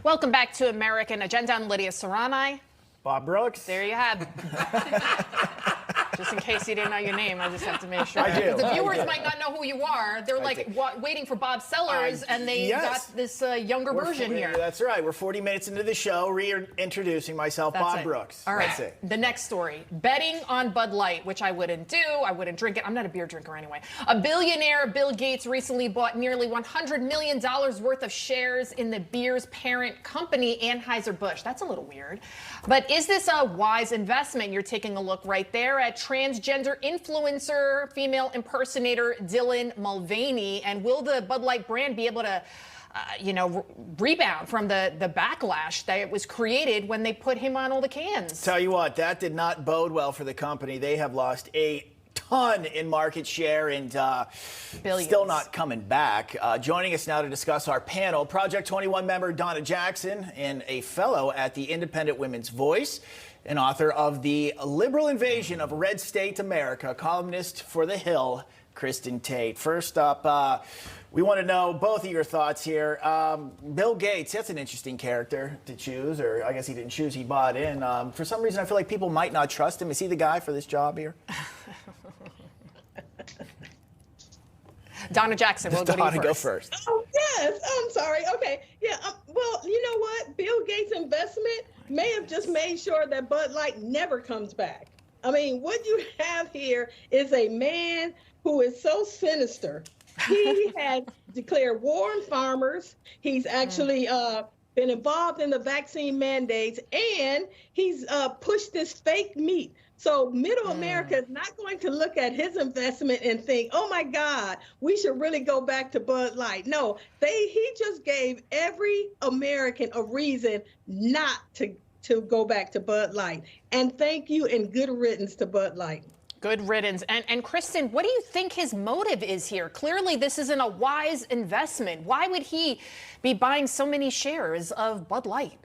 Welcome back to American Agenda. I'm Lydia Serrani. Bob Brooks. There you have it. Just in case you didn't know your name, I just have to make sure. I do. The viewers might not know who you are. They're waiting for Bob Sellers, and they got this younger version here. That's right. We're 40 minutes into the show, reintroducing myself, Bob Brooks. All right. That's it. The next story, betting on Bud Light, which I wouldn't do. I wouldn't drink it. I'm not a beer drinker anyway. A billionaire, Bill Gates, recently bought nearly $100 million worth of shares in the beer's parent company, Anheuser-Busch. That's a little weird. But is this a wise investment? You're taking a look right there at transgender influencer, female impersonator Dylan Mulvaney. And will the Bud Light brand be able to, rebound from the backlash that was created when they put him on all the cans? Tell you what, that did not bode well for the company. They have lost a ton in market share and still not coming back. Joining us now to discuss our panel, Project 21 member Donna Jackson and a fellow at the Independent Women's Voice, and author of The Liberal Invasion of Red State America, columnist for The Hill, Kristen Tate. First up, we want to know both of your thoughts here. Bill Gates, that's an interesting character to choose, or I guess he didn't choose, he bought in. For some reason, I feel like people might not trust him. Is he the guy for this job here? Donna Jackson, we'll Donna, go first. Oh, yes. I'm sorry. Okay. Yeah. Well, you know what? Bill Gates' investment may have just made sure that Bud Light never comes back. I mean, what you have here is a man who is so sinister. He has declared war on farmers. He's actually been involved in the vaccine mandates, and he's pushed this fake meat. So middle America is not going to look at his investment and think, oh, my God, we should really go back to Bud Light. No, he just gave every American a reason not to go back to Bud Light. And thank you and good riddance to Bud Light. Good riddance. And Kristen, what do you think his motive is here? Clearly, this isn't a wise investment. Why would he be buying so many shares of Bud Light?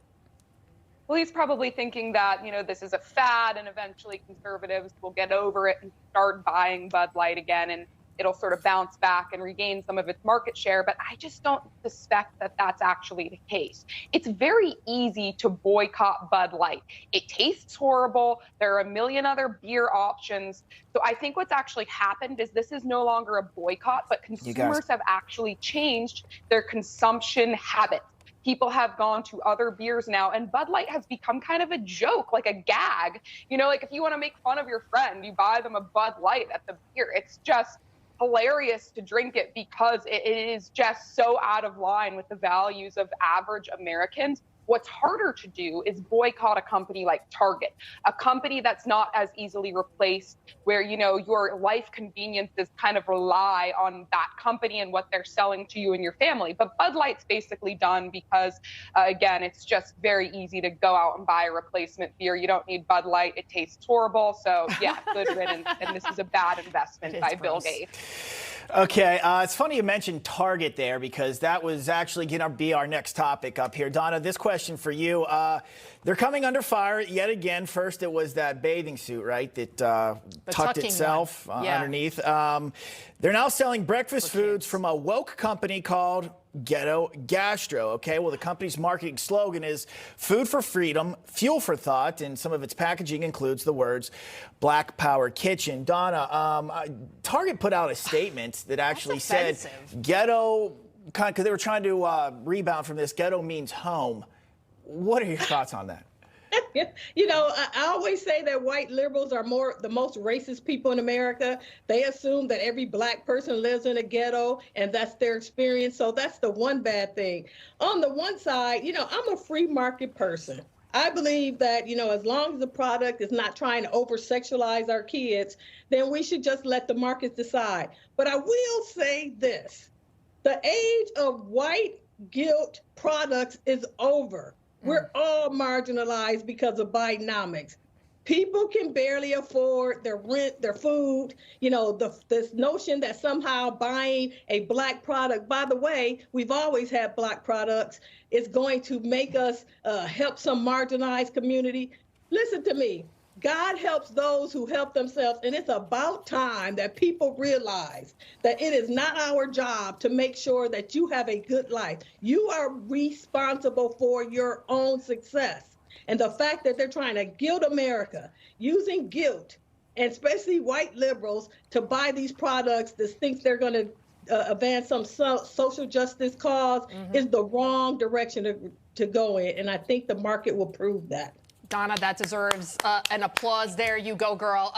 Well, he's probably thinking that, this is a fad and eventually conservatives will get over it and start buying Bud Light again, and it'll sort of bounce back and regain some of its market share. But I just don't suspect that that's actually the case. It's very easy to boycott Bud Light. It tastes horrible. There are a million other beer options. So I think what's actually happened is this is no longer a boycott, but consumers have actually changed their consumption habits. People have gone to other beers now, and Bud Light has become kind of a joke, like a gag. Like if you want to make fun of your friend, you buy them a Bud Light at the beer. It's just hilarious to drink it because it is just so out of line with the values of average Americans. What's harder to do is boycott a company like Target, a company that's not as easily replaced, where, your life conveniences kind of rely on that company and what they're selling to you and your family. But Bud Light's basically done because, again, it's just very easy to go out and buy a replacement beer. You don't need Bud Light. It tastes horrible. So, yeah, good riddance. And this is a bad investment by Bill Gates. Okay, it's funny you mentioned Target there because that was actually going to be our next topic up here. Donna, this question for you. They're coming under fire yet again. First, it was that bathing suit, right, that tucked itself underneath. They're now selling breakfast foods from a woke company called Ghetto Gastro. Okay, well, the company's marketing slogan is food for freedom, fuel for thought, and some of its packaging includes the words Black Power Kitchen. Donna, Target put out a statement that actually said ghetto, because they were trying to rebound from this. Ghetto means home. What are your thoughts on that? I always say that white liberals are the most racist people in America. They assume that every Black person lives in a ghetto and that's their experience. So that's the one bad thing. On the one side, I'm a free market person. I believe that, as long as the product is not trying to over-sexualize our kids, then we should just let the markets decide. But I will say this. The age of white guilt products is over. We're all marginalized because of Bidenomics. People can barely afford their rent, their food, this notion that somehow buying a Black product, by the way, we've always had Black products, is going to make us help some marginalized community. Listen to me. God helps those who help themselves. And it's about time that people realize that it is not our job to make sure that you have a good life. You are responsible for your own success. And the fact that they're trying to guilt America using guilt, and especially white liberals, to buy these products that think they're going to advance some social justice cause is the wrong direction to go in. And I think the market will prove that. Donna, that deserves an applause. There you go, girl.